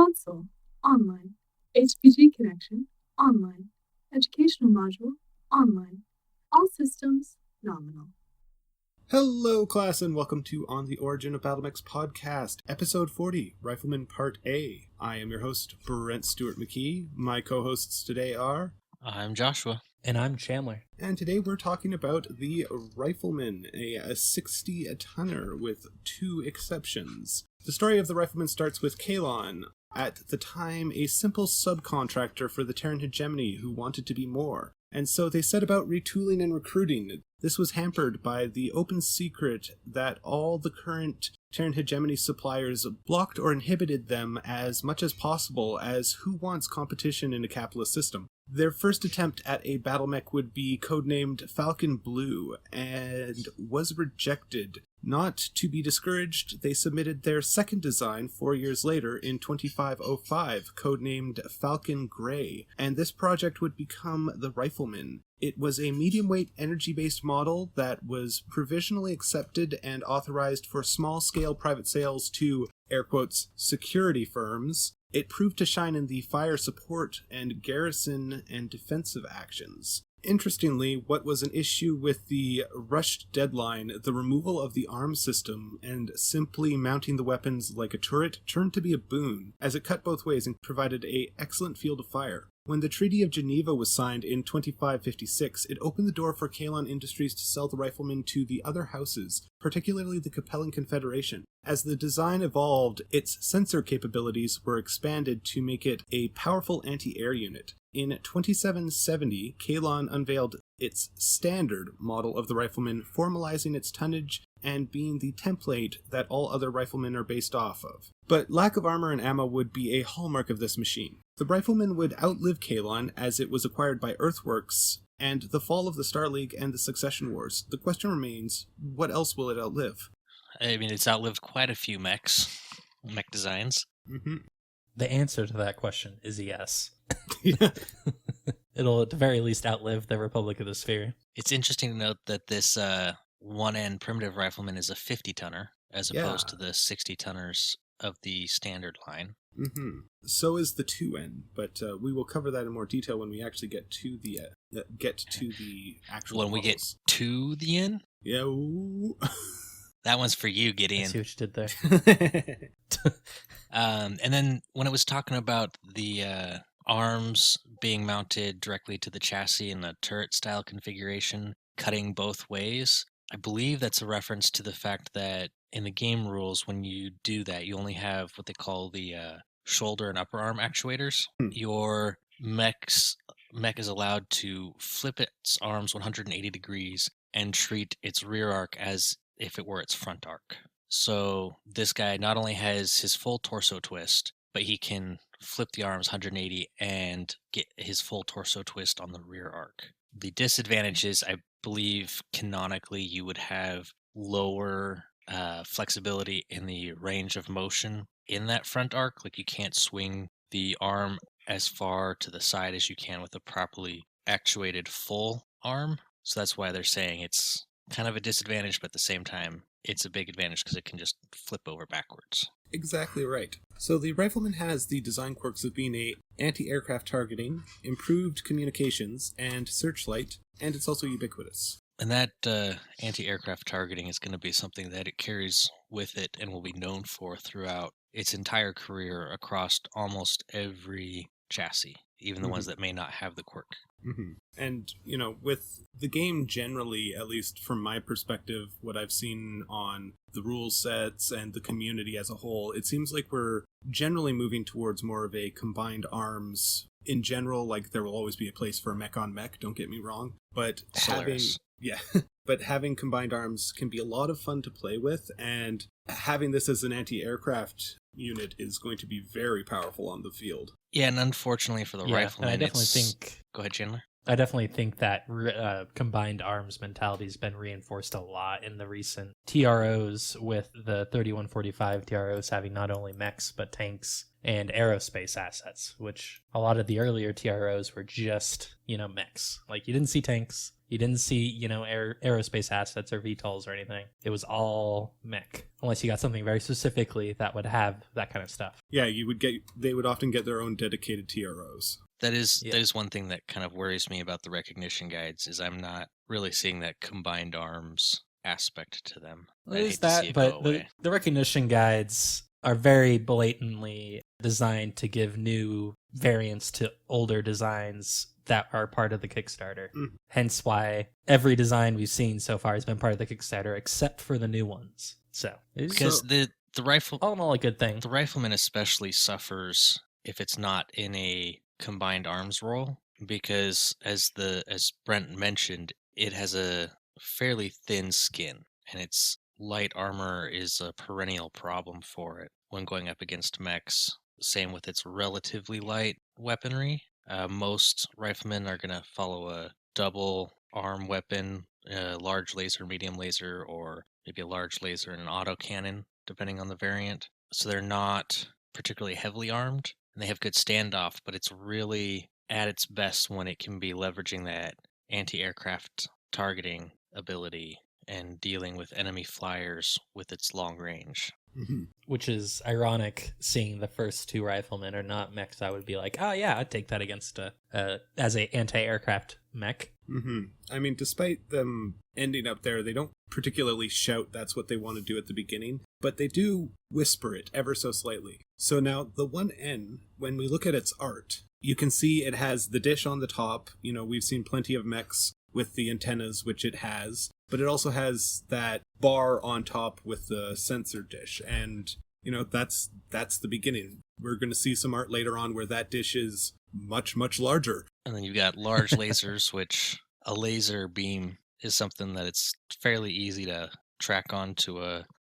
Console, online. HPG connection, online. Educational module, online. All systems, nominal. Hello, class, and welcome to On the Origin of Battlemechs Podcast, Episode 40, Rifleman Part A. I am your host, Brent Stewart McKee. My co-hosts today are... I'm Joshua. And I'm Chandler. And today we're talking about the Rifleman, a 60-tonner with two exceptions. The story of the Rifleman starts with Kalon, at the time a simple subcontractor for the Terran hegemony who wanted to be more. And so they set about retooling and recruiting. This was hampered by the open secret that all the current Terran hegemony suppliers blocked or inhibited them as much as possible, as who wants competition in a capitalist system. Their first attempt at a battlemech would be codenamed Falcon Blue, and was rejected. Not to be discouraged, they submitted their second design 4 years later in 2505, codenamed Falcon Grey, and this project would become the Rifleman. It was a medium-weight energy-based model that was provisionally accepted and authorized for small-scale private sales to, air quotes, security firms. It proved to shine in the fire support and garrison and defensive actions. Interestingly, what was an issue with the rushed deadline, the removal of the arm system and simply mounting the weapons like a turret, turned to be a boon, as it cut both ways and provided an excellent field of fire. When the Treaty of Geneva was signed in 2556, it opened the door for Kalon Industries to sell the Rifleman to the other houses, particularly the Capellan Confederation. As the design evolved, its sensor capabilities were expanded to make it a powerful anti-air unit. In 2770, Kalon unveiled its standard model of the Rifleman, formalizing its tonnage and being the template that all other riflemen are based off of. But lack of armor and ammo would be a hallmark of this machine. The Rifleman would outlive Kalon as it was acquired by Earthworks and the fall of the Star League and the Succession Wars. The question remains, what else will it outlive? I mean, it's outlived quite a few mech designs. Mm-hmm. The answer to that question is yes. Yeah. It'll at the very least outlive the Republic of the Sphere. It's interesting to note that this one-end primitive rifleman is a 50-tonner, as opposed to the 60-tonners of the standard line. Mm-hmm. So is the 2N, but we will cover that in more detail when we actually get to the actual When we get to the end? Yeah. That one's for you, I Gideon. see what you did there. And then when it was talking about the arms being mounted directly to the chassis in a turret-style configuration, cutting both ways, I believe that's a reference to the fact that in the game rules, when you do that, you only have what they call the shoulder and upper arm actuators. Your mech is allowed to flip its arms 180 degrees and treat its rear arc as if it were its front arc. So this guy not only has his full torso twist, but he can flip the arms 180 and get his full torso twist on the rear arc. The disadvantage is, I believe, canonically, you would have lower flexibility in the range of motion in that front arc. Like, you can't swing the arm as far to the side as you can with a properly actuated full arm. So that's why they're saying it's kind of a disadvantage, but at the same time, it's a big advantage because it can just flip over backwards. Exactly right. So the Rifleman has the design quirks of being a anti-aircraft targeting, improved communications, and searchlight, and it's also ubiquitous. And that anti-aircraft targeting is going to be something that it carries with it and will be known for throughout its entire career across almost every chassis, even the ones that may not have the quirk. Mm-hmm. And, with the game generally, at least from my perspective, what I've seen on the rule sets and the community as a whole, it seems like we're generally moving towards more of a combined arms. In general, like, there will always be a place for mech on mech, don't get me wrong, but having combined arms can be a lot of fun to play with, and having this as an anti-aircraft unit is going to be very powerful on the field. Yeah, and unfortunately for the Rifleman, I definitely think... Go ahead, Chandler. I definitely think that combined arms mentality has been reinforced a lot in the recent TROs, with the 3145 TROs having not only mechs but tanks and aerospace assets, which a lot of the earlier TROs were just, mechs. Like, you didn't see tanks, you didn't see, aerospace assets or VTOLs or anything. It was all mech, unless you got something very specifically that would have that kind of stuff. Yeah, they would often get their own dedicated TROs. That is one thing that kind of worries me about the recognition guides, is I'm not really seeing that combined arms aspect to them. There's that, but the recognition guides are very blatantly designed to give new variants to older designs that are part of the Kickstarter. Hence why every design we've seen so far has been part of the Kickstarter, except for the new ones. Because the rifle, all in all, a good thing. The Rifleman especially suffers if it's not in a combined arms role, because as Brent mentioned, it has a fairly thin skin, and its light armor is a perennial problem for it when going up against mechs. Same with its relatively light weaponry. Most riflemen are going to follow a double arm weapon, a large laser, medium laser, or maybe a large laser and an autocannon, depending on the variant. So they're not particularly heavily armed, and they have good standoff, but it's really at its best when it can be leveraging that anti-aircraft targeting ability and dealing with enemy flyers with its long range. Which is ironic, seeing the first two riflemen are not mechs. I would be like, oh yeah, I'd take that against as a anti-aircraft mech. I mean, despite them ending up there, they don't particularly shout that's what they want to do at the beginning, but they do whisper it ever so slightly. So now the 1N, when we look at its art, you can see it has the dish on the top. We've seen plenty of mechs with the antennas, which it has, but it also has that bar on top with the sensor dish, and that's the beginning. We're going to see some art later on where that dish is much, much larger. And then you've got large lasers, which a laser beam is something that it's fairly easy to track onto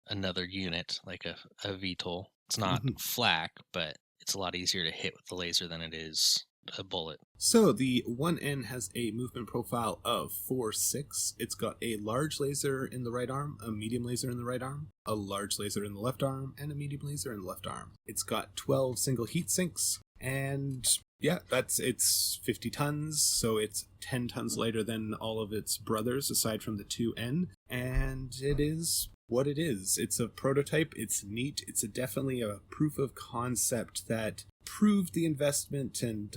another unit, like a VTOL. It's not flak, but it's a lot easier to hit with the laser than it is a bullet. So the 1N has a movement profile of 4-6. It's got a large laser in the right arm, a medium laser in the right arm, a large laser in the left arm, and a medium laser in the left arm. It's got 12 single heat sinks, and yeah, it's 50 tons, so it's 10 tons lighter than all of its brothers aside from the 2N, and it is what it is. It's a prototype, it's neat, it's definitely a proof of concept that proved the investment and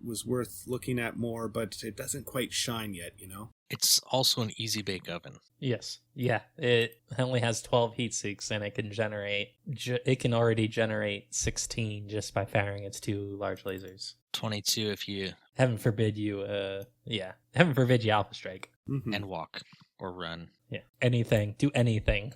was worth looking at more, but it doesn't quite shine yet, It's also an easy bake oven. Yes. Yeah. It only has 12 heat sinks, and it can already generate 16 just by firing its two large lasers. 22 if you... Heaven forbid you alpha strike. And walk or run. Yeah. Anything. Do anything.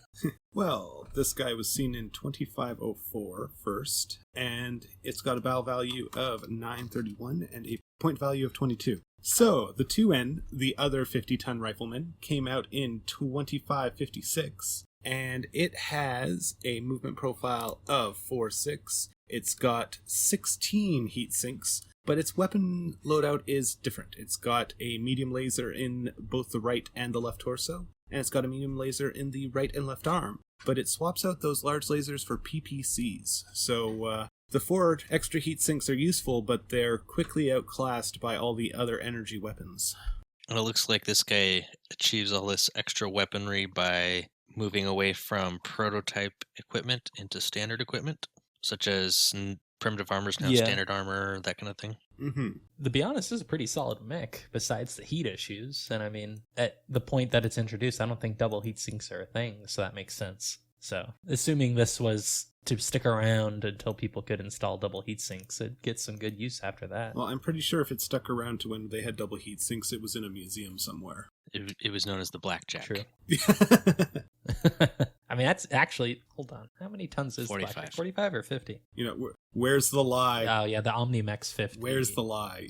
Well, this guy was seen in 2504 first, and it's got a battle value of 931 and a point value of 22. So, the 2N, the other 50-ton rifleman, came out in 2556, and it has a movement profile of 4-6. It's got 16 heat sinks, but its weapon loadout is different. It's got a medium laser in both the right and the left torso, and it's got a medium laser in the right and left arm, but it swaps out those large lasers for PPCs. So the 4 extra heat sinks are useful, but they're quickly outclassed by all the other energy weapons. And it looks like this guy achieves all this extra weaponry by moving away from prototype equipment into standard equipment, such as primitive armor's now standard armor, that kind of thing. To be honest, this is a pretty solid mech, besides the heat issues. And I mean, at the point that it's introduced, I don't think double heat sinks are a thing, so that makes sense. So, assuming this was to stick around until people could install double heat sinks, it'd get some good use after that. Well, I'm pretty sure if it stuck around to when they had double heat sinks, it was in a museum somewhere. It was known as the Blackjack. True. I mean, that's actually, hold on, how many tons is 45. Blackjack? 45 or 50? Where's the lie? Oh, yeah, the Omnimex 50. Where's the lie,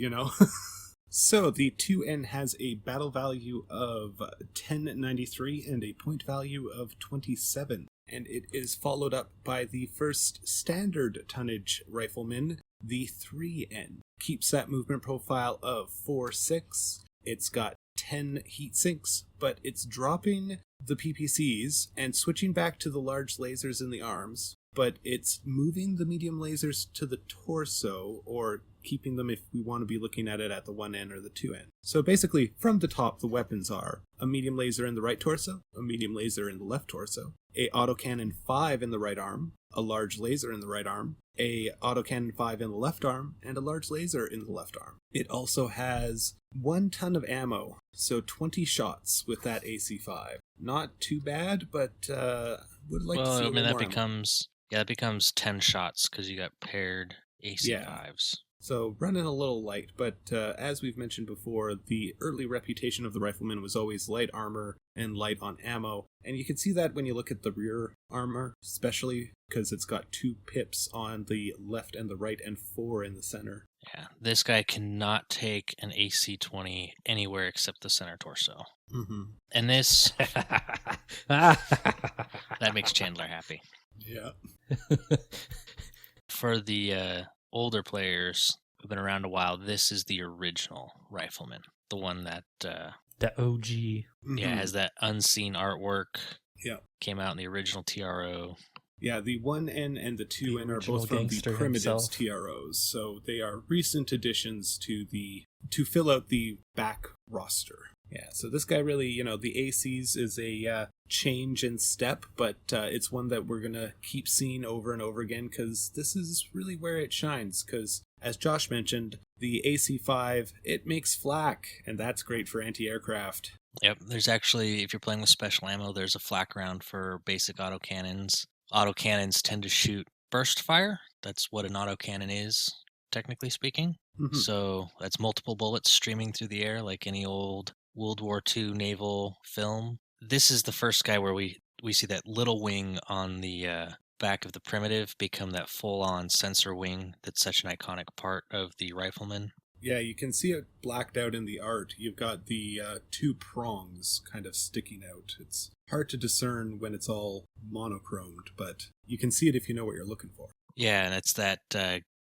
So, the 2N has a battle value of 1093 and a point value of 27. And it is followed up by the first standard tonnage rifleman, the 3N. keeps that movement profile of 4/6. It's got 10 heat sinks, but it's dropping the PPCs and switching back to the large lasers in the arms, but it's moving the medium lasers to the torso, or keeping them if we want to be looking at it at the one end or the two end. So basically, from the top, the weapons are a medium laser in the right torso, a medium laser in the left torso, a autocannon 5 in the right arm, a large laser in the right arm, a autocannon 5 in the left arm, and a large laser in the left arm. It also has 1 ton of ammo, so 20 shots with that AC5. Not too bad, but would like to see a little more ammo. That becomes 10 shots because you got paired AC5s. So running a little light, but as we've mentioned before, the early reputation of the Rifleman was always light armor and light on ammo. And you can see that when you look at the rear armor, especially because it's got 2 pips on the left and the right and 4 in the center. Yeah, this guy cannot take an AC-20 anywhere except the center torso. Mm-hmm. And this, that makes Chandler happy. Yeah. For the older players who've been around a while, this is the original Rifleman. The one that... the OG. Mm-hmm. Yeah, has that unseen artwork. Yeah. Came out in the original TRO. Yeah, the 1N and the 2N are both from the gangster Primitives himself. TROs, so they are recent additions to fill out the back roster. Yeah, so this guy really, the ACs is a change in step, but it's one that we're going to keep seeing over and over again, because this is really where it shines, because as Josh mentioned, the AC5, it makes flak, and that's great for anti-aircraft. Yep, there's actually, if you're playing with special ammo, there's a flak round for basic autocannons. Autocannons tend to shoot burst fire. That's what an autocannon is, technically speaking. Mm-hmm. So that's multiple bullets streaming through the air like any old World War II naval film. This is the first guy where we see that little wing on the back of the Primitive become that full-on sensor wing that's such an iconic part of the Rifleman. Yeah, you can see it blacked out in the art. You've got the 2 prongs kind of sticking out. It's hard to discern when it's all monochromed, but you can see it if you know what you're looking for. Yeah, and it's that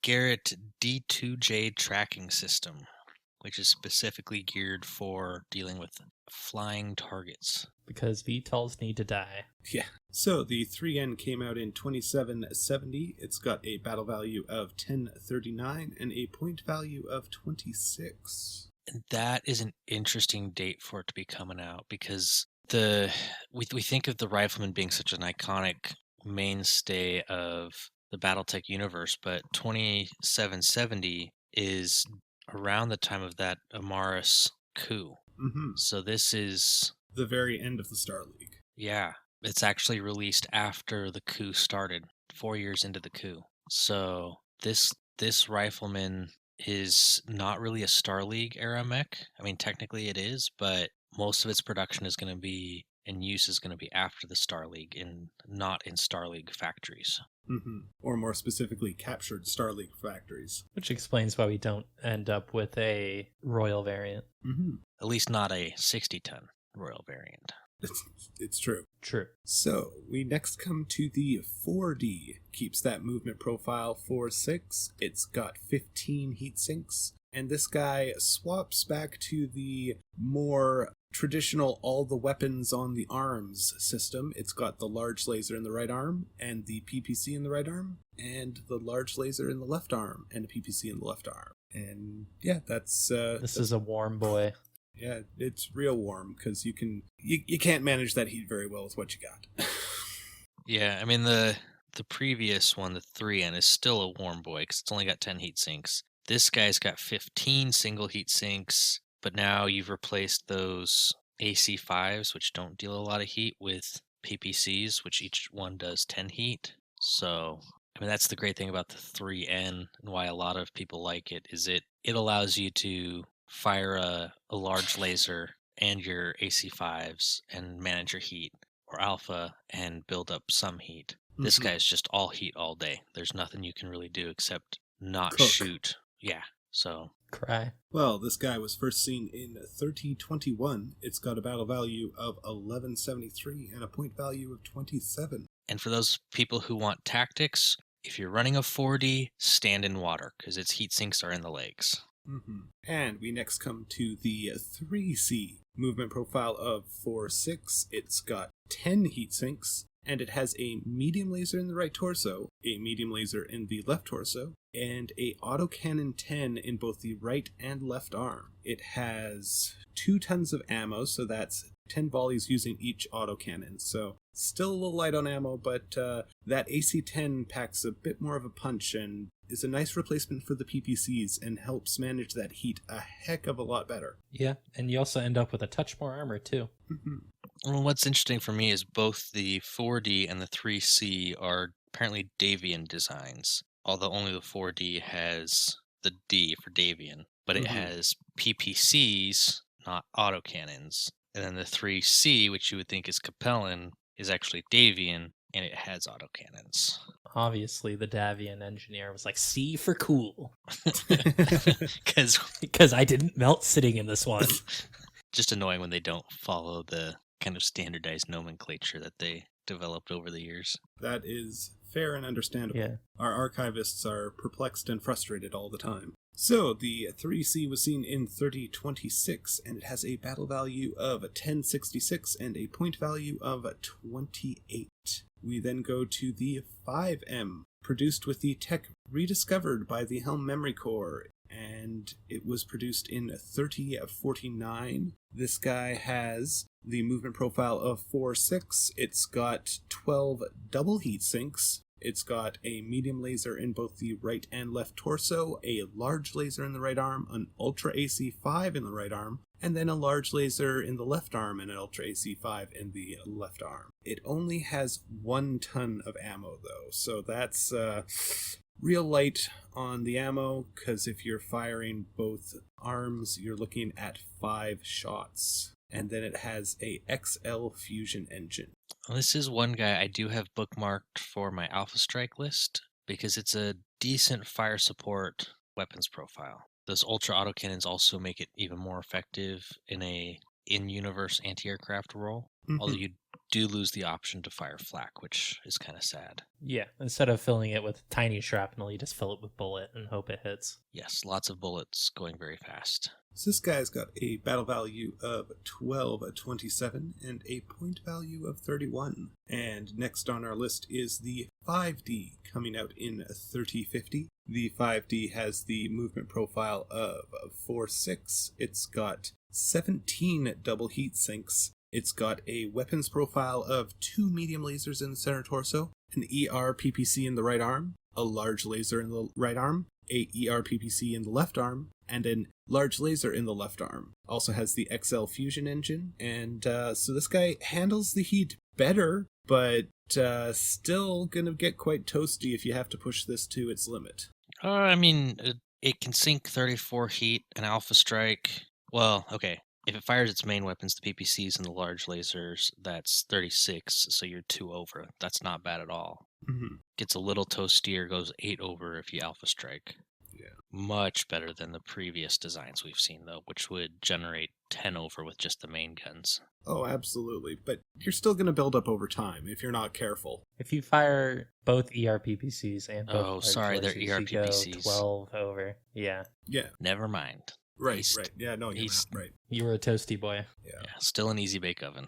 Garrett D2J tracking system, which is specifically geared for dealing with flying targets. Because VTOLs need to die. Yeah. So the 3N came out in 2770. It's got a battle value of 1039 and a point value of 26. And that is an interesting date for it to be coming out, because we think of the Rifleman being such an iconic mainstay of the Battletech universe, but 2770 is around the time of that Amaris coup. Mm-hmm. So this is the very end of the Star League. Yeah, it's actually released after the coup started, 4 years into the coup. So this Rifleman is not really a Star League era mech. I mean, technically it is, but most of its production is going to be, and use is going to be after the Star League, and not in Star League factories. Mm-hmm. Or more specifically, captured Star League factories. Which explains why we don't end up with a Royal variant. Mm-hmm. At least not a 60-ton Royal variant. It's true. True. So, we next come to the 4D. Keeps that movement profile 4/6. It's got 15 heat sinks. And this guy swaps back to the more traditional all the weapons on the arms system. It's got the large laser in the right arm, and the PPC in the right arm, and the large laser in the left arm, and a PPC in the left arm. And yeah, that's... This is a warm boy. Yeah, it's real warm, because you can't manage that heat very well with what you got. Yeah, I mean, the previous one, the 3N, is still a warm boy, because it's only got 10 heat sinks. This guy's got 15 single heat sinks, but now you've replaced those AC5s, which don't deal a lot of heat, with PPCs, which each one does 10 heat. So, I mean, that's the great thing about the 3N, and why a lot of people like it, is it allows you to fire a large laser and your AC5s and manage your heat, or alpha and build up some heat. Mm-hmm. This guy's just all heat all day. There's nothing you can really do except not cook. Shoot. Yeah, so... Cry. Well, this guy was first seen in 1321. It's got a battle value of 1173 and a point value of 27. And for those people who want tactics, if you're running a 4D, stand in water, because its heat sinks are in the legs. Mm-hmm. And we next come to the 3C movement profile of 4.6. It's got 10 heat sinks, and it has a medium laser in the right torso, a medium laser in the left torso, and a autocannon 10 in both the right and left arm. It has 2 tons of ammo, so that's 10 volleys using each autocannon. So still a little light on ammo, but that AC-10 packs a bit more of a punch and is a nice replacement for the PPCs and helps manage that heat a heck of a lot better. Yeah, and you also end up with a touch more armor, too. Mm-hmm. Well, what's interesting for me is both the 4D and the 3C are apparently Davian designs, although only the 4D has the D for Davian, but it has PPCs, not autocannons. And then the 3C, which you would think is Capellan, is actually Davian, and it has autocannons. Obviously, the Davian engineer was like, C for cool. Because I didn't melt sitting in this one. Just annoying when they don't follow the kind of standardized nomenclature that they developed over the years. That is fair and understandable. Yeah. Our archivists are perplexed and frustrated all the time. So, the 3C was seen in 3026, and it has a battle value of 1066 and a point value of 28. We then go to the 5M, produced with the tech rediscovered by the Helm Memory Core, and it was produced in 3049. This guy has the movement profile of 4.6. It's got 12 double heat sinks. It's got a medium laser in both the right and left torso, a large laser in the right arm, an Ultra AC-5 in the right arm, and then a large laser in the left arm and an Ultra AC-5 in the left arm. It only has 1 ton of ammo, though, so that's real light on the ammo, because if you're firing both arms, you're looking at 5 shots. And then it has a XL fusion engine. Well, this is one guy I do have bookmarked for my Alpha Strike list, because it's a decent fire support weapons profile. Those ultra autocannons also make it even more effective in a in-universe anti-aircraft role, although you do lose the option to fire flak, which is kind of sad. Yeah, instead of filling it with tiny shrapnel, you just fill it with bullet and hope it hits. Yes, lots of bullets going very fast. So this guy's got a battle value of 1227 and a point value of 31. And next on our list is the 5D, coming out in 3050. The 5D has the movement profile of 4.6. It's got 17 double heat sinks. It's got a weapons profile of 2 medium lasers in the center torso, an ER PPC in the right arm, a large laser in the right arm, a ER PPC in the left arm, and a large laser in the left arm. Also has the XL fusion engine, and so this guy handles the heat better, but still gonna get quite toasty if you have to push this to its limit. I mean, it can sink 34 heat, an Alpha Strike. Well, okay. If it fires its main weapons, the PPCs and the large lasers, that's 36, so you're 2 over. That's not bad at all. Mm-hmm. Gets a little toastier, goes 8 over if you Alpha Strike. Yeah. Much better than the previous designs we've seen, though, which would generate 10 over with just the main guns. Oh, absolutely. But you're still going to build up over time if you're not careful. If you fire both ERPPCs and both Oh, sorry, they're lasers, you go ERPPCs. 12 over. Yeah. Yeah. Never mind. Right. Yeah, no, you're not right. You were a toasty boy. Yeah. Still an easy bake oven.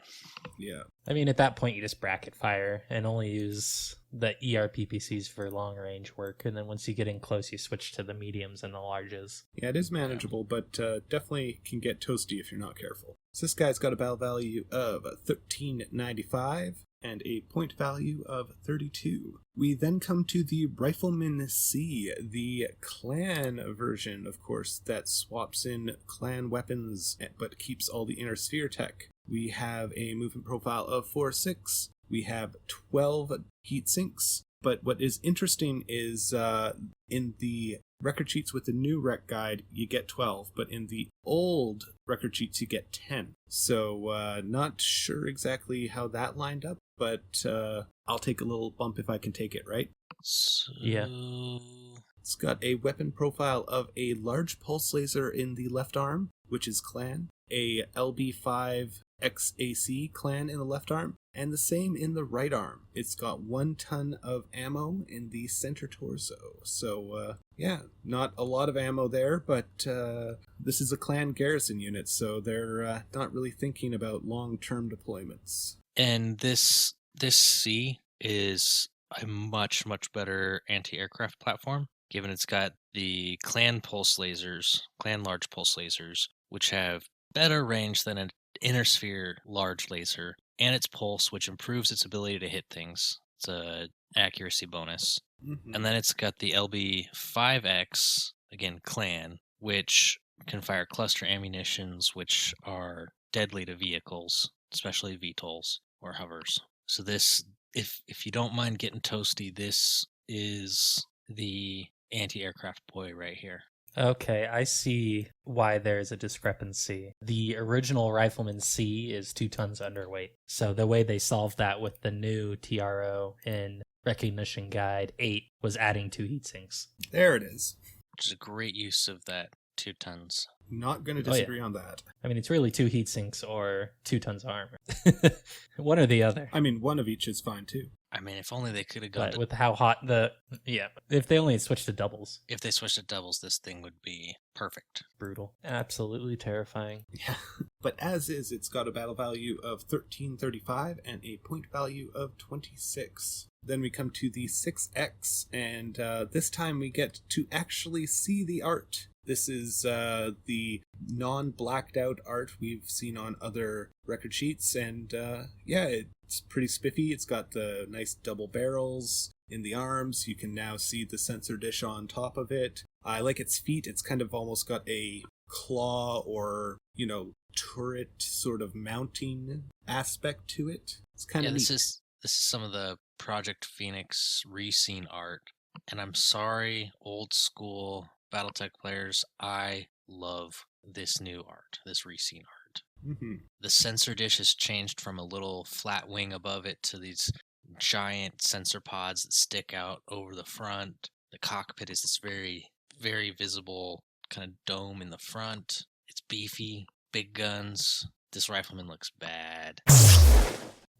Yeah. I mean, at that point, you just bracket fire and only use the ERPPCs for long range work. And then once you get in close, you switch to the mediums and the larges. Yeah, it is manageable, but definitely can get toasty if you're not careful. So this guy's got a battle value of 1395 and a point value of 32. We then come to the Rifleman C, the clan version, of course, that swaps in clan weapons but keeps all the inner sphere tech. We have a movement profile of 4.6. We have 12 heat sinks. But what is interesting is in the record sheets with the new rec guide, you get 12, but in the old record sheets, you get 10. So not sure exactly how that lined up, but I'll take a little bump if I can take it, right? Yeah. It's got a weapon profile of a large pulse laser in the left arm, which is clan, a LB5 XAC clan in the left arm, and the same in the right arm. It's got 1 ton of ammo in the center torso. So, yeah, not a lot of ammo there, but this is a clan garrison unit, so they're not really thinking about long-term deployments. And this C is a much, much better anti-aircraft platform, given it's got the clan large pulse lasers, which have better range than an inner sphere large laser, and its pulse, which improves its ability to hit things. It's a accuracy bonus. Mm-hmm. And then it's got the LB5X, again clan, which can fire cluster ammunitions, which are deadly to vehicles, especially VTOLs or hovers. So this, if you don't mind getting toasty, this is the anti-aircraft boy right here. Okay, I see why there's a discrepancy. The original Rifleman C is 2 tons underweight. So the way they solved that with the new TRO in Recognition Guide 8 was adding 2 heat sinks. There it is. Which is a great use of that 2 tons. Not going to disagree on that. I mean, it's really 2 heat sinks or 2 tons of armor. One or the other. I mean, one of each is fine, too. I mean, if only they could have gone But with how hot if they only had switched to doubles. If they switched to doubles, this thing would be perfect. Brutal. Absolutely terrifying. Yeah, but as is, it's got a battle value of 1335 and a point value of 26. Then we come to the 6X, and this time we get to actually see the art. This is the non-blacked out art we've seen on other record sheets, and yeah, it's pretty spiffy. It's got the nice double barrels in the arms. You can now see the sensor dish on top of it. I like its feet. It's kind of almost got a claw or, turret sort of mounting aspect to it. It's kind of neat. This is some of the Project Phoenix rescene art, and I'm sorry, old school Battletech players, I love this new art, this rescene art. Mm-hmm. The sensor dish has changed from a little flat wing above it to these giant sensor pods that stick out over the front. The cockpit is this very, very visible kind of dome in the front. It's beefy, big guns. This Rifleman looks bad.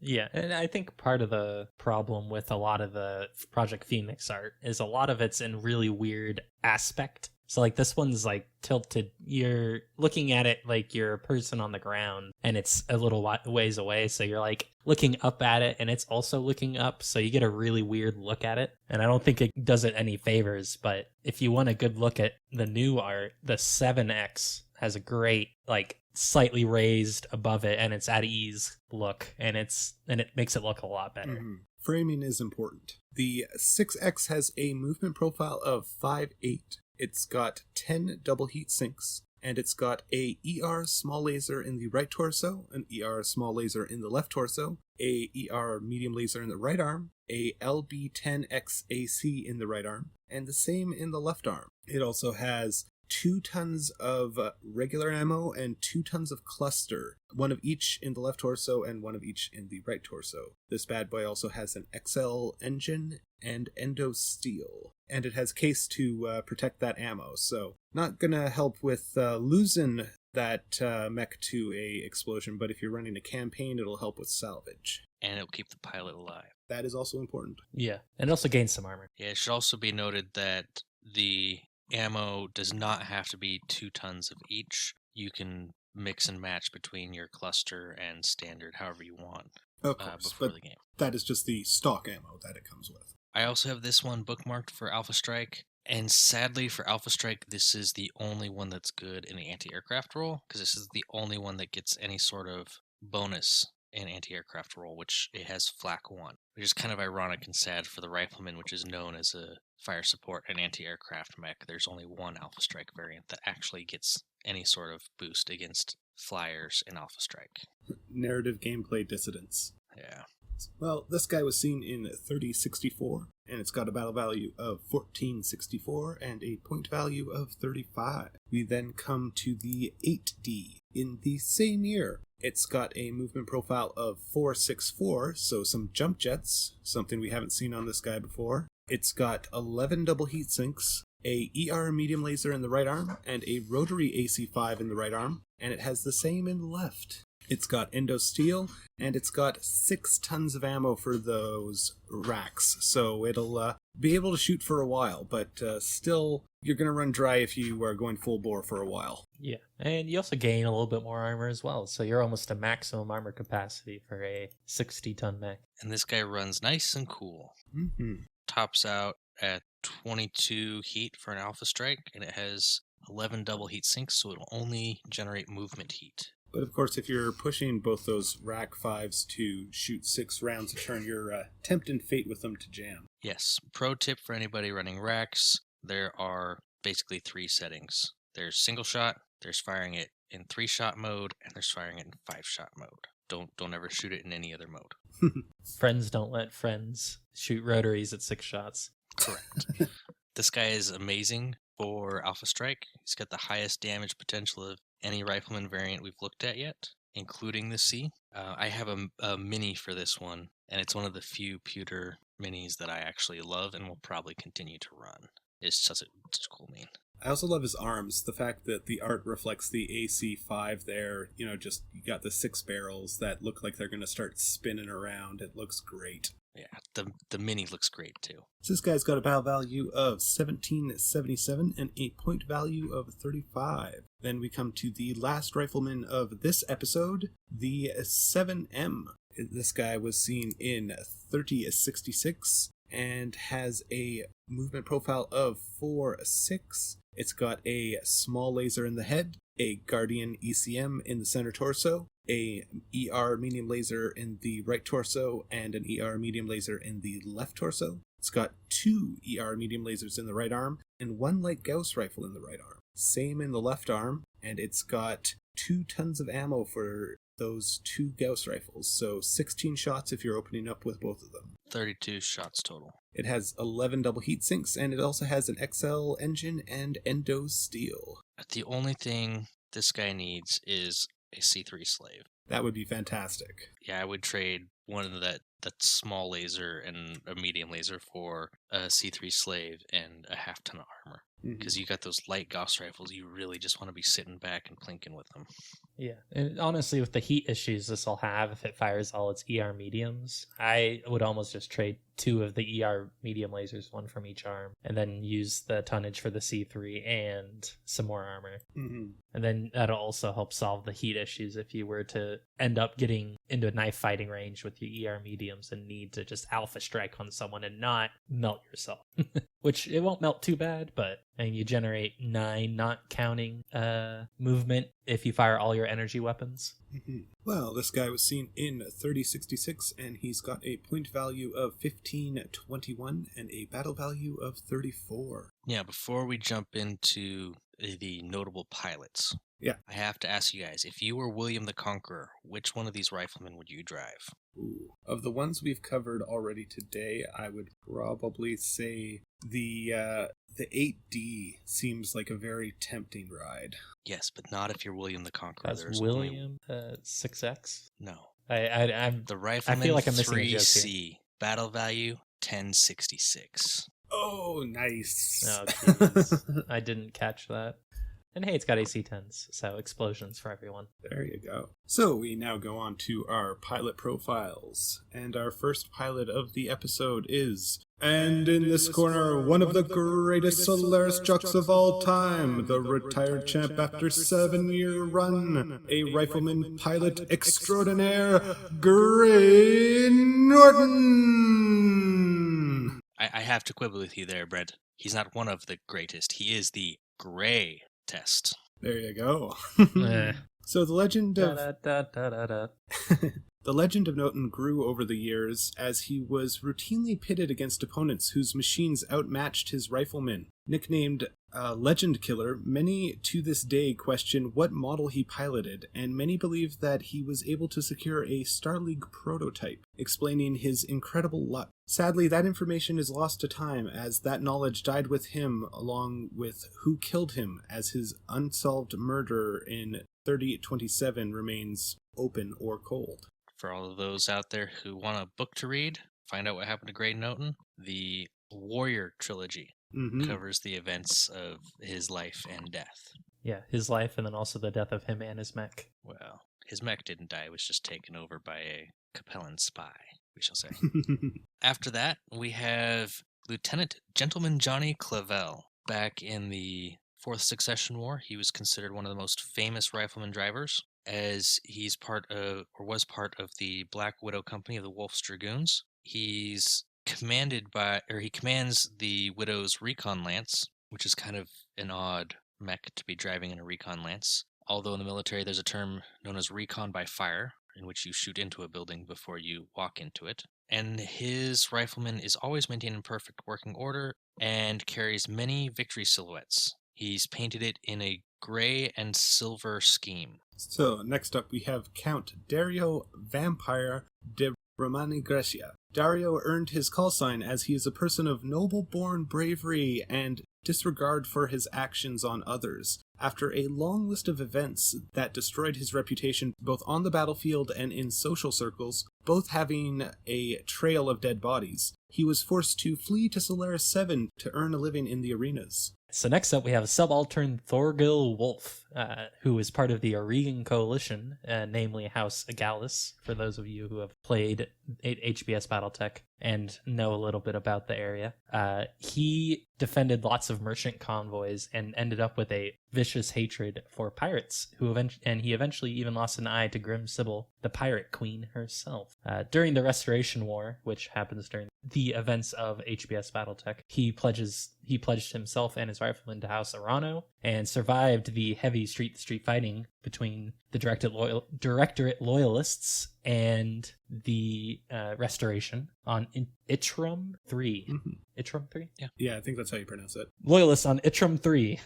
Yeah, and I think part of the problem with a lot of the Project Phoenix art is a lot of it's in really weird aspect. So like this one's like tilted, you're looking at it like you're a person on the ground and it's a little ways away, so you're like looking up at it and it's also looking up, so you get a really weird look at it. And I don't think it does it any favors, but if you want a good look at the new art, the 7X has a great like slightly raised above it and it's at ease look, and it makes it look a lot better. Mm-hmm. Framing is important. The 6X has a movement profile of 5'8". It's got 10 double heat sinks, and it's got a ER small laser in the right torso, an ER small laser in the left torso, a ER medium laser in the right arm, a LB10XAC in the right arm, and the same in the left arm. It also has 2 tons of regular ammo and 2 tons of cluster, one of each in the left torso and one of each in the right torso. This bad boy also has an XL engine and endo steel, and it has case to protect that ammo, so not gonna help with losing that mech to a explosion, but if you're running a campaign, it'll help with salvage. And it'll keep the pilot alive. That is also important. Yeah, and it also gains some armor. Yeah, it should also be noted that the ammo does not have to be 2 tons of each. You can mix and match between your cluster and standard however you want before the game. That is just the stock ammo that it comes with. I also have this one bookmarked for Alpha Strike, and sadly for Alpha Strike, this is the only one that's good in the anti-aircraft role, because this is the only one that gets any sort of bonus in anti-aircraft role, which it has flak 1, which is kind of ironic and sad for the Rifleman, which is known as a fire support and anti-aircraft mech. There's only one Alpha Strike variant that actually gets any sort of boost against flyers in Alpha Strike. Narrative gameplay dissidence. Yeah. Well, this guy was seen in 3064, and it's got a battle value of 1464 and a point value of 35. We then come to the 8D. In the same year, it's got a movement profile of 464, so some jump jets, something we haven't seen on this guy before. It's got 11 double heat sinks, a ER medium laser in the right arm, and a rotary AC5 in the right arm, and it has the same in the left. It's got endo steel, and it's got 6 tons of ammo for those racks, so it'll be able to shoot for a while, but still, you're going to run dry if you are going full bore for a while. Yeah, and you also gain a little bit more armor as well, so you're almost to maximum armor capacity for a 60-ton mech. And this guy runs nice and cool. Mm-hmm. Tops out at 22 heat for an alpha strike, and it has 11 double heat sinks, so it'll only generate movement heat. But of course, if you're pushing both those rack 5s to shoot 6 rounds a turn, you're tempting fate with them to jam. Yes, pro tip for anybody running racks, there are basically 3 settings. There's single shot, there's firing it in 3-shot mode, and there's firing it in 5-shot mode. Don't ever shoot it in any other mode. Friends don't let friends shoot rotaries at 6 shots. Correct. This guy is amazing for Alpha Strike. He's got the highest damage potential of any Rifleman variant we've looked at yet, including the C. I have a mini for this one, and it's one of the few pewter minis that I actually love and will probably continue to run. It's such a cool meme. I also love his arms. The fact that the art reflects the AC5 there, you got the 6 barrels that look like they're going to start spinning around. It looks great. Yeah, the mini looks great too. So this guy's got a battle value of 1777 and a point value of 35. Then we come to the last Rifleman of this episode, the 7M. This guy was seen in 3066 and has a movement profile of 4-6. It's got a small laser in the head, a Guardian ECM in the center torso, a ER medium laser in the right torso, and an ER medium laser in the left torso. It's got 2 ER medium lasers in the right arm, and 1 light Gauss rifle in the right arm. Same in the left arm, and it's got 2 tons of ammo for those 2 Gauss rifles, so 16 shots if you're opening up with both of them. 32 shots total. It has 11 double heat sinks, and it also has an XL engine and endo steel. The only thing this guy needs is a C3 slave. That would be fantastic. Yeah, I would trade one of that small laser and a medium laser for a C3 slave and a half-ton of armor. Because you got those light Gauss rifles, you really just want to be sitting back and plinking with them. Yeah, and honestly, with the heat issues this will have if it fires all its ER mediums, I would almost just trade 2 of the ER medium lasers, 1 from each arm, and then use the tonnage for the C3 and some more armor. Mm-hmm. And then that'll also help solve the heat issues if you were to end up getting into a knife fighting range with your ER mediums and need to just alpha strike on someone and not melt yourself. Which it won't melt too bad, but and you generate 9, not counting movement if you fire all your energy weapons. Mm-hmm. Well, this guy was seen in 3066, and he's got a point value of 1521 and a battle value of 34. Yeah, before we jump into the notable pilots, I have to ask you guys, if you were William the Conqueror, which one of these riflemen would you drive? Ooh. Of the ones we've covered already today, I would probably say the 8D seems like a very tempting ride. Yes, but not if you're William the Conqueror. That's William 6X? No. I'm the Rifleman I feel like I'm missing 3C, battle value 1066. Oh, nice. Oh, jeez. I didn't catch that. And hey, it's got AC-10s, so explosions for everyone. There you go. So we now go on to our pilot profiles. And our first pilot of the episode is... And in this corner, one of the greatest Solaris jocks of all time, the retired champ after 7-year run, a rifleman pilot extraordinaire, Gray Norton! I have to quibble with you there, Brent. He's not one of the greatest. He is the Gray test. There you go. So the legend of... The legend of Norton grew over the years as he was routinely pitted against opponents whose machines outmatched his riflemen. Nicknamed Legend Killer, many to this day question what model he piloted, and many believe that he was able to secure a Star League prototype, explaining his incredible luck. Sadly, that information is lost to time, as that knowledge died with him along with who killed him, as his unsolved murder in 3027 remains open or cold. For all of those out there who want a book to read, find out what happened to Gray Norton, the Warrior Trilogy covers the events of his life and death. Yeah, his life and then also the death of him and his mech. Well, his mech didn't die. It was just taken over by a Capellan spy, we shall say. After that, we have Lieutenant Gentleman Johnny Clavel. Back in the Fourth Succession War, he was considered one of the most famous rifleman drivers, as he's part of, or was part of, the Black Widow Company of the Wolf's Dragoons. He's commanded by, or he commands the Widow's Recon Lance, which is kind of an odd mech to be driving in a Recon Lance. Although in the military there's a term known as recon by fire, in which you shoot into a building before you walk into it. And his rifleman is always maintained in perfect working order and carries many victory silhouettes. He's painted it in a gray and silver scheme. So, next up we have Count Dario Vampire de Romani Grecia. Dario earned his call sign as he is a person of noble-born bravery and disregard for his actions on others. After a long list of events that destroyed his reputation both on the battlefield and in social circles, both having a trail of dead bodies, he was forced to flee to Solaris 7 to earn a living in the arenas. So next up, we have Subaltern Thorgil Wolf, who is part of the Origin Coalition, namely House Agalus, for those of you who have played HBS Battletech and know a little bit about the area. He defended lots of merchant convoys and ended up with a vicious hatred for pirates, and he eventually even lost an eye to Grim Sybil, the pirate queen herself. During the Restoration War, which happens during the events of HBS Battletech, he pledged himself and his riflemen to House Arano and survived the heavy street-to-street fighting between the Directorate Loyalists and the Restoration on Itram 3. Mm-hmm. Itram 3? Yeah, I think that's how you pronounce it. Loyalists on Itram 3.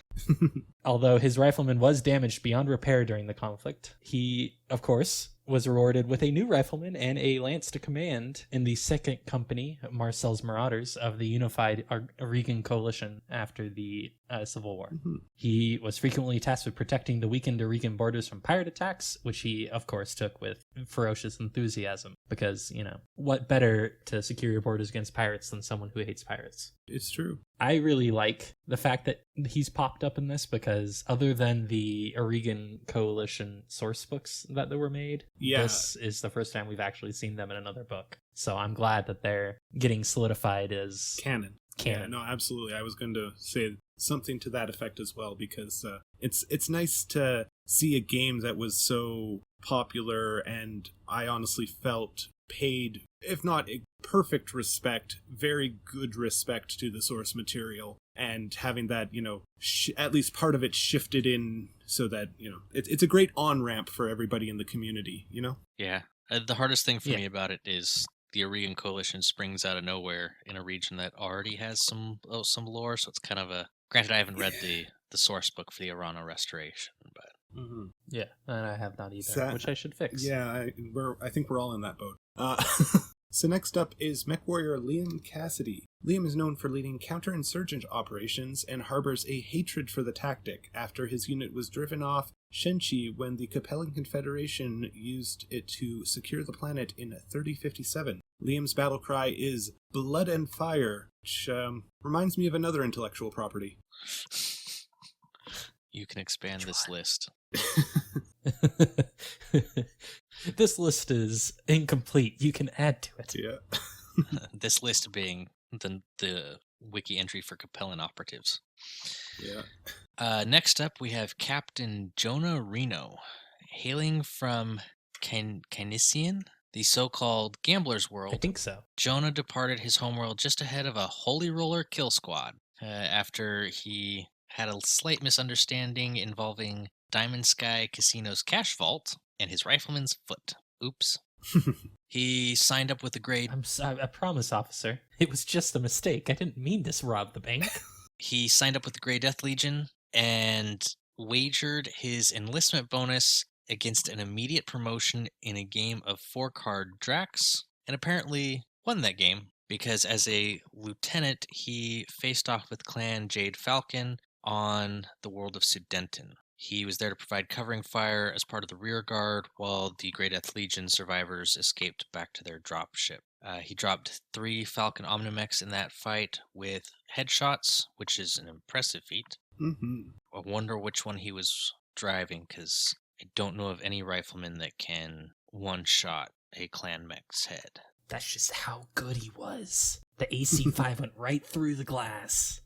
Although his rifleman was damaged beyond repair during the conflict, he, of course, was rewarded with a new rifleman and a lance to command in the 2nd Company, Marcel's Marauders, of the Unified Origin Coalition after the Civil War. Mm-hmm. He was frequently tasked with protecting the weakened Origin borders from pirate attacks, which he, of course, took with ferocious enthusiasm, because, what better to secure your borders against pirates than someone who hates pirates? It's true. I really like the fact that he's popped up in this, because other than the Origin Coalition source books that were made, this is the first time we've actually seen them in another book. So I'm glad that they're getting solidified as canon. Yeah, no, absolutely. I was going to say something to that effect as well, because it's nice to see a game that was so popular, and I honestly felt paid, if not a perfect respect, very good respect to the source material, and having that, at least part of it shifted in so that, it's a great on-ramp for everybody in the community, Yeah. The hardest thing for me about it is the Origin Coalition springs out of nowhere in a region that already has some lore, so it's kind of granted, I haven't read the source book for the Arano Restoration, but... Mm-hmm. Yeah, and I have not either, which I should fix. Yeah, I think we're all in that boat. So next up is mech warrior Liam Cassidy. Liam is known for leading counterinsurgent operations and harbors a hatred for the tactic after his unit was driven off Shenchi when the Capellan Confederation used it to secure the planet in 3057. Liam's battle cry is "Blood and Fire," which reminds me of another intellectual property. You can expand this list. This list is incomplete. You can add to it. Yeah. This list being the wiki entry for Capellan operatives. Yeah. Next up, we have Captain Jonah Reno. Hailing from Cainician, the so-called Gambler's World. I think so. Jonah departed his homeworld just ahead of a Holy Roller kill squad after he had a slight misunderstanding involving Diamond Sky Casino's cash vault and his rifleman's foot. Oops. He signed up with the grade... I promise, officer. It was just a mistake. I didn't mean to rob the bank. He signed up with the Grey Death Legion and wagered his enlistment bonus against an immediate promotion in a game of 4-card Drax, and apparently won that game, because as a lieutenant, he faced off with Clan Jade Falcon on the world of Sudenton. He was there to provide covering fire as part of the rear guard while the Grey Death Legion survivors escaped back to their drop ship. He dropped 3 Falcon Omnimechs in that fight with headshots, which is an impressive feat. Mm-hmm. I wonder which one he was driving, because I don't know of any rifleman that can one-shot a clan mech's head. That's just how good he was. The AC-5 went right through the glass.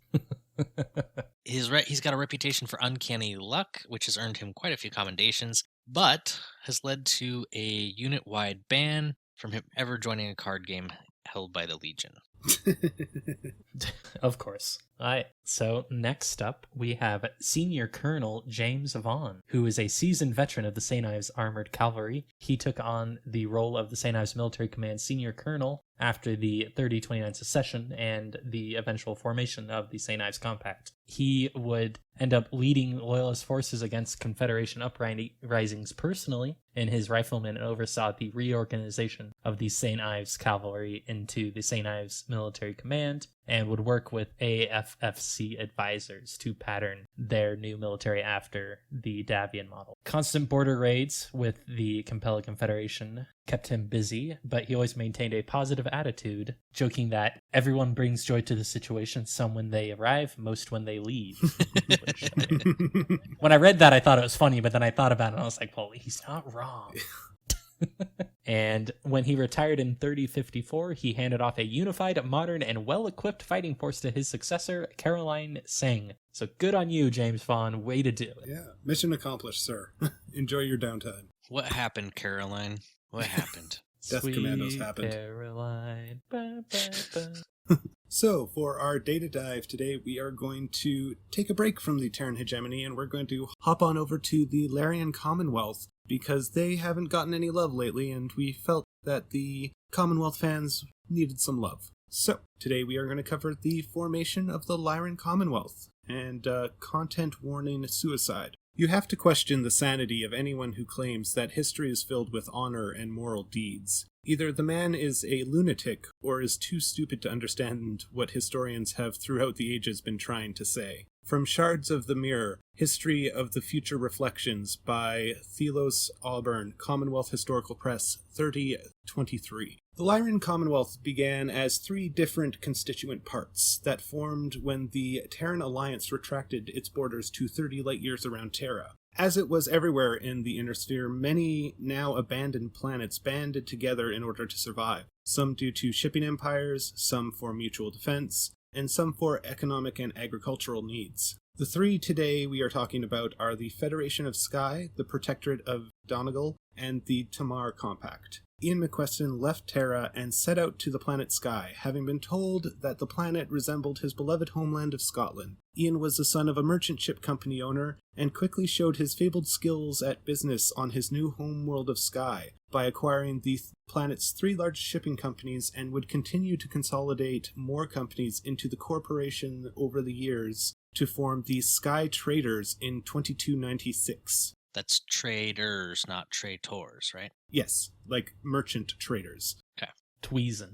He's got a reputation for uncanny luck, which has earned him quite a few commendations, but has led to a unit-wide ban from him ever joining a card game held by the Legion. Of course. So next up, we have Senior Colonel James Vaughn, who is a seasoned veteran of the St. Ives Armored Cavalry. He took on the role of the St. Ives Military Command Senior Colonel after the 3029 secession and the eventual formation of the St. Ives Compact. He would end up leading Loyalist forces against Confederation uprisings personally in his Rifleman, and oversaw the reorganization of the St. Ives Cavalry into the St. Ives Military Command, and would work with AFFC advisors to pattern their new military after the Davian model. Constant border raids with the Capella Confederation kept him busy, but he always maintained a positive attitude, joking that everyone brings joy to the situation, some when they arrive, most when they leave. When I read that, I thought it was funny, but then I thought about it and I was like, well, he's not wrong. And when he retired in 3054, he handed off a unified, modern, and well-equipped fighting force to his successor, Caroline Singh. So good on you, James Vaughn. Way to do it. Yeah, mission accomplished, sir. Enjoy your downtime. What happened, Caroline? What happened? Death Sweet Commandos happened. Caroline. Ba, ba, ba. So, for our data dive today, we are going to take a break from the Terran hegemony, and we're going to hop on over to the Lyran Commonwealth, because they haven't gotten any love lately, and we felt that the Commonwealth fans needed some love. So, today we are going to cover the formation of the Lyran Commonwealth, and content warning suicide. You have to question the sanity of anyone who claims that history is filled with honor and moral deeds. Either the man is a lunatic or is too stupid to understand what historians have throughout the ages been trying to say. From Shards of the Mirror, History of the Future Reflections by Thelos Auburn, Commonwealth Historical Press, 3023. The Lyran Commonwealth began as 3 different constituent parts that formed when the Terran Alliance retracted its borders to 30 light-years around Terra. As it was everywhere in the Inner Sphere, many now abandoned planets banded together in order to survive, some due to shipping empires, some for mutual defense, and some for economic and agricultural needs. The 3 today we are talking about are the Federation of Sky, the Protectorate of Donegal, and the Tamar Compact. Ian McQuestion left Terra and set out to the planet Sky, having been told that the planet resembled his beloved homeland of Scotland. Ian was the son of a merchant ship company owner, and quickly showed his fabled skills at business on his new homeworld of Sky by acquiring the planet's 3 large shipping companies, and would continue to consolidate more companies into the corporation over the years to form the Sky Traders in 2296. That's traders, not traitors, right? Yes, like merchant traders. Okay. Tweezin.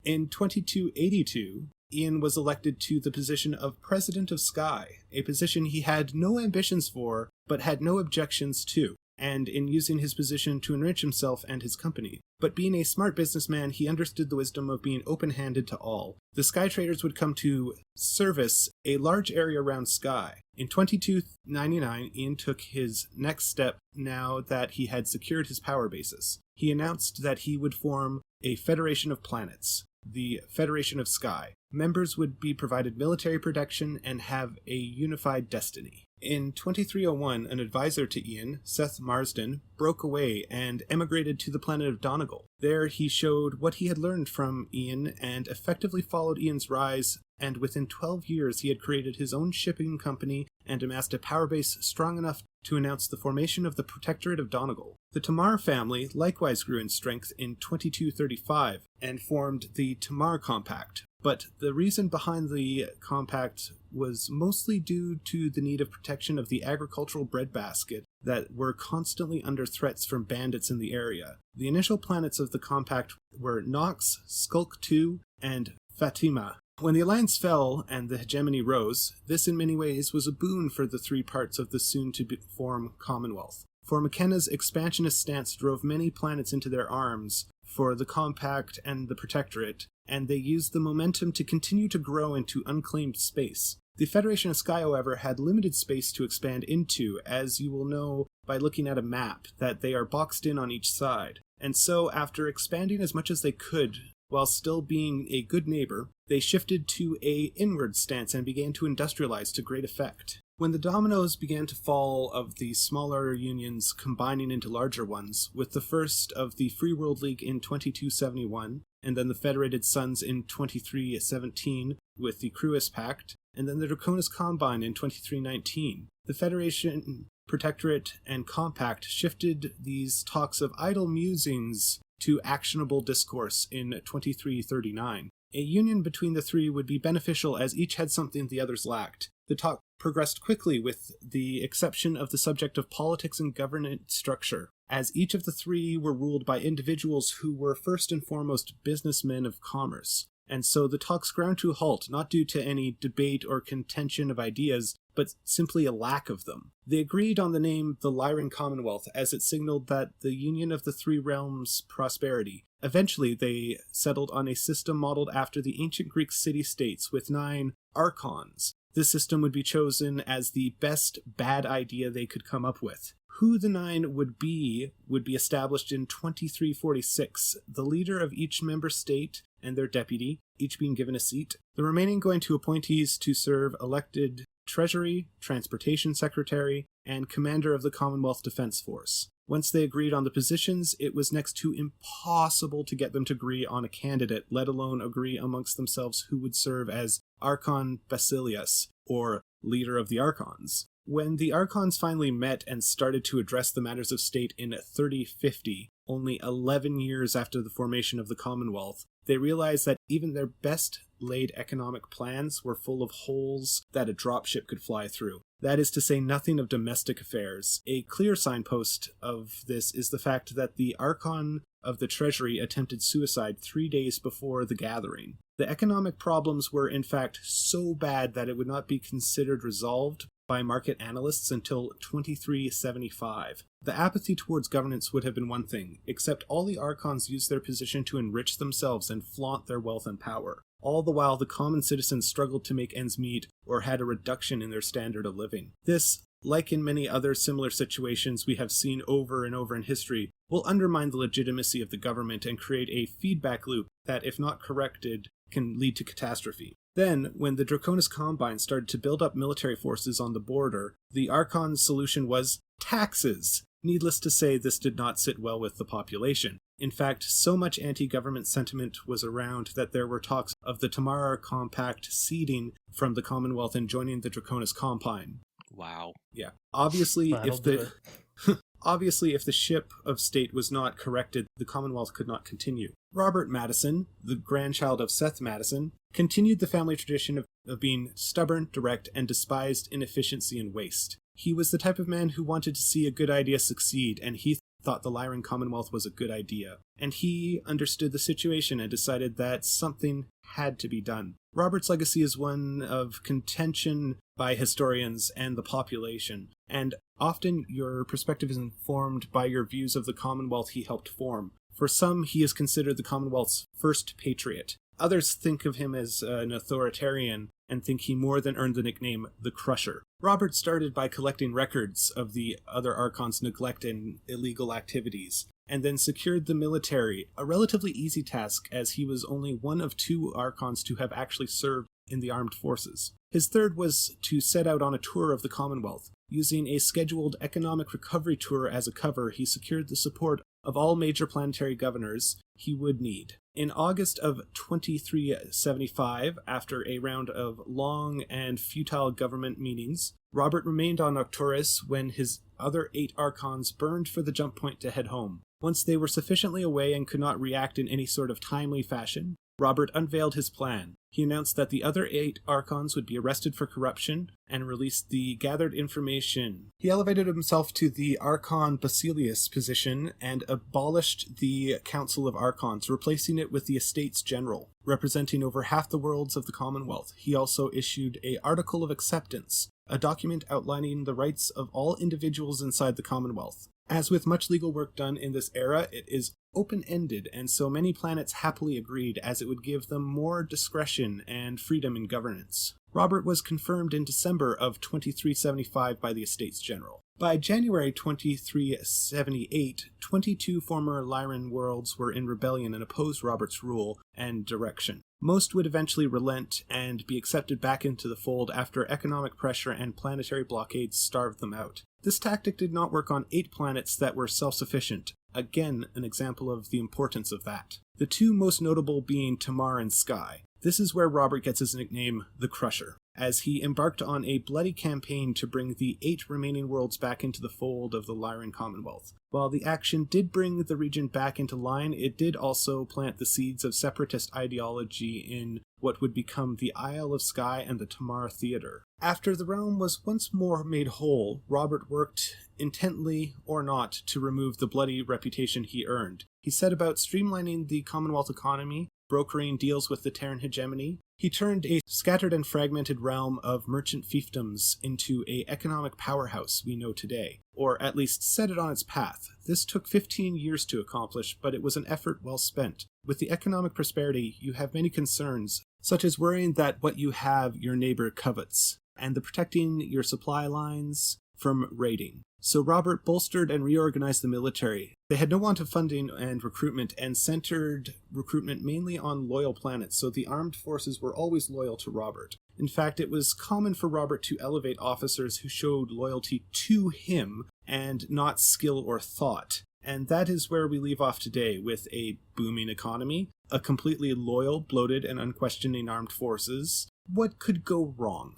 In 2282, Ian was elected to the position of President of Sky, a position he had no ambitions for, but had no objections to, and in using his position to enrich himself and his company. But being a smart businessman, he understood the wisdom of being open-handed to all. The Sky Traders would come to service a large area around Sky. In 2299, Ian took his next step now that he had secured his power basis. He announced that he would form a Federation of Planets, the Federation of Sky. Members would be provided military protection and have a unified destiny. In 2301, an advisor to Ian, Seth Marsden, broke away and emigrated to the planet of Donegal. There he showed what he had learned from Ian and effectively followed Ian's rise, and within 12 years he had created his own shipping company and amassed a power base strong enough to announce the formation of the Protectorate of Donegal. The Tamar family likewise grew in strength in 2235 and formed the Tamar Compact. But the reason behind the compact was mostly due to the need of protection of the agricultural breadbasket that were constantly under threats from bandits in the area. The initial planets of the compact were Nox, Skulk II, and Fatima. When the alliance fell and the hegemony rose, this in many ways was a boon for the 3 parts of the soon-to-form Commonwealth. For McKenna's expansionist stance drove many planets into their arms for the Compact and the Protectorate, and they used the momentum to continue to grow into unclaimed space. The Federation of Sky, however, had limited space to expand into, as you will know by looking at a map, that they are boxed in on each side. And so, after expanding as much as they could, while still being a good neighbor, they shifted to a inward stance and began to industrialize to great effect. When the dominoes began to fall of the smaller unions combining into larger ones, with the first of the Free World League in 2271, and then the Federated Suns in 2317 with the Cruis Pact, and then the Draconis Combine in 2319, the Federation, Protectorate, and Compact shifted these talks of idle musings to actionable discourse in 2339. A union between the three would be beneficial as each had something the others lacked. The talk progressed quickly with the exception of the subject of politics and governance structure, as each of the three were ruled by individuals who were first and foremost businessmen of commerce. And so the talks ground to a halt, not due to any debate or contention of ideas, but simply a lack of them. They agreed on the name the Lyran Commonwealth, as it signaled that the union of the three realms' prosperity. Eventually, they settled on a system modeled after the ancient Greek city-states with 9 archons. This system would be chosen as the best bad idea they could come up with. Who the 9 would be established in 2346, the leader of each member state and their deputy, each being given a seat, the remaining going to appointees to serve elected Treasury, Transportation Secretary, and Commander of the Commonwealth Defense Force. Once they agreed on the positions, it was next to impossible to get them to agree on a candidate, let alone agree amongst themselves who would serve as Archon Basilius, or leader of the Archons. When the Archons finally met and started to address the matters of state in 3050, only 11 years after the formation of the Commonwealth, they realized that even their best-laid economic plans were full of holes that a dropship could fly through. That is to say nothing of domestic affairs. A clear signpost of this is the fact that the Archon of the Treasury attempted suicide 3 days before the gathering. The economic problems were in fact so bad that it would not be considered resolved by market analysts until 2375. The apathy towards governance would have been one thing, except all the Archons used their position to enrich themselves and flaunt their wealth and power. All the while the common citizens struggled to make ends meet or had a reduction in their standard of living. This, like in many other similar situations we have seen over and over in history, will undermine the legitimacy of the government and create a feedback loop that, if not corrected, can lead to catastrophe. Then, when the Draconis Combine started to build up military forces on the border, the Archon's solution was taxes. Needless to say, this did not sit well with the population. In fact, so much anti-government sentiment was around that there were talks of the Tamara Compact ceding from the Commonwealth and joining the Draconis Combine. Wow. Yeah. Obviously, if the ship of state was not corrected, the Commonwealth could not continue. Robert Madison, the grandchild of Seth Madison, continued the family tradition of being stubborn, direct, and despised inefficiency and waste. He was the type of man who wanted to see a good idea succeed, and he thought the Lyran Commonwealth was a good idea. And he understood the situation and decided that something had to be done. Robert's legacy is one of contention by historians and the population, and often your perspective is informed by your views of the Commonwealth he helped form. For some, he is considered the Commonwealth's first patriot. Others think of him as an authoritarian and think he more than earned the nickname the Crusher. Robert started by collecting records of the other Archons' neglect and illegal activities, and then secured the military, a relatively easy task as he was only one of 2 Archons to have actually served in the armed forces. His third was to set out on a tour of the Commonwealth. Using a scheduled economic recovery tour as a cover, he secured the support of all major planetary governors he would need. In August of 2375, after a round of long and futile government meetings, Robert remained on Arcturus when his other 8 Archons burned for the jump point to head home. Once they were sufficiently away and could not react in any sort of timely fashion, Robert unveiled his plan. He announced that the other 8 Archons would be arrested for corruption and released the gathered information. He elevated himself to the Archon Basilius position and abolished the Council of Archons, replacing it with the Estates General, representing over half the worlds of the Commonwealth. He also issued an Article of Acceptance, a document outlining the rights of all individuals inside the Commonwealth. As with much legal work done in this era, it is open-ended, and so many planets happily agreed, as it would give them more discretion and freedom in governance. Robert was confirmed in December of 2375 by the Estates General. By January 2378, 22 former Lyran worlds were in rebellion and opposed Robert's rule and direction. Most would eventually relent and be accepted back into the fold after economic pressure and planetary blockades starved them out. This tactic did not work on 8 planets that were self-sufficient. Again, an example of the importance of that. The 2 most notable being Tamar and Sky. This is where Robert gets his nickname, the Crusher, as he embarked on a bloody campaign to bring the 8 remaining worlds back into the fold of the Lyran Commonwealth. While the action did bring the region back into line, it did also plant the seeds of separatist ideology in what would become the Isle of Skye and the Tamar Theater. After the realm was once more made whole, Robert worked intently or not to remove the bloody reputation he earned. He set about streamlining the Commonwealth economy, brokering deals with the Terran hegemony. He turned a scattered and fragmented realm of merchant fiefdoms into an economic powerhouse we know today, or at least set it on its path. This took 15 years to accomplish, but it was an effort well spent. With the economic prosperity, you have many concerns, such as worrying that what you have your neighbor covets, and the protecting your supply lines from raiding. So Robert bolstered and reorganized the military. They had no want of funding and recruitment, and centered recruitment mainly on loyal planets, so the armed forces were always loyal to Robert. In fact, it was common for Robert to elevate officers who showed loyalty to him and not skill or thought. And that is where we leave off today, with a booming economy, a completely loyal, bloated, and unquestioning armed forces. What could go wrong?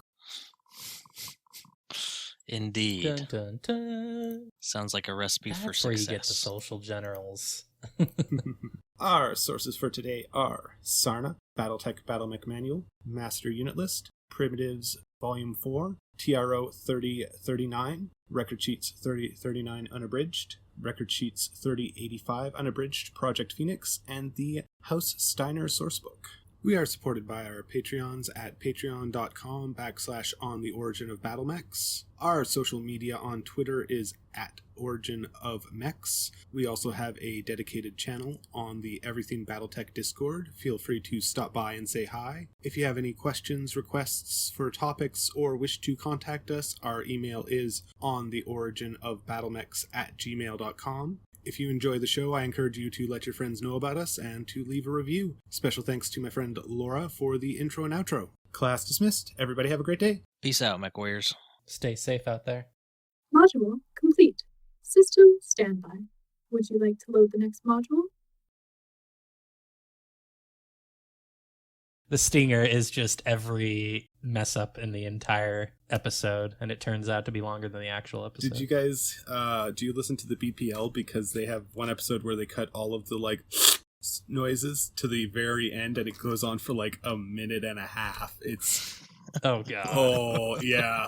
Indeed. Dun, dun, dun. Sounds like a recipe for That's success. where you get the social generals. Our sources for today are Sarna, Battletech Battlemech Manual, Master Unit List, Primitives Volume 4, TRO 3039, Record Sheets 3039 Unabridged, Record Sheets 3085 Unabridged, Project Phoenix, and the House Steiner Sourcebook. We are supported by our Patreons at patreon.com/on the Origin of Battlemechs. Our social media on Twitter is at Origin of Mechs. We also have a dedicated channel on the Everything Battletech Discord. Feel free to stop by and say hi. If you have any questions, requests for topics, or wish to contact us, our email is ontheoriginofbattlemechs@gmail.com. If you enjoy the show, I encourage you to let your friends know about us and to leave a review. Special thanks to my friend Laura for the intro and outro. Class dismissed. Everybody have a great day. Peace out, Mech Warriors. Stay safe out there. Module complete. System standby. Would you like to load the next module? The stinger is just every mess up in the entire episode, and it turns out to be longer than the actual episode. Did you guys, do you listen to the BPL? Because they have one episode where they cut all of the, noises to the very end, and it goes on for, a minute and a half. It's... Oh, God. Oh, yeah.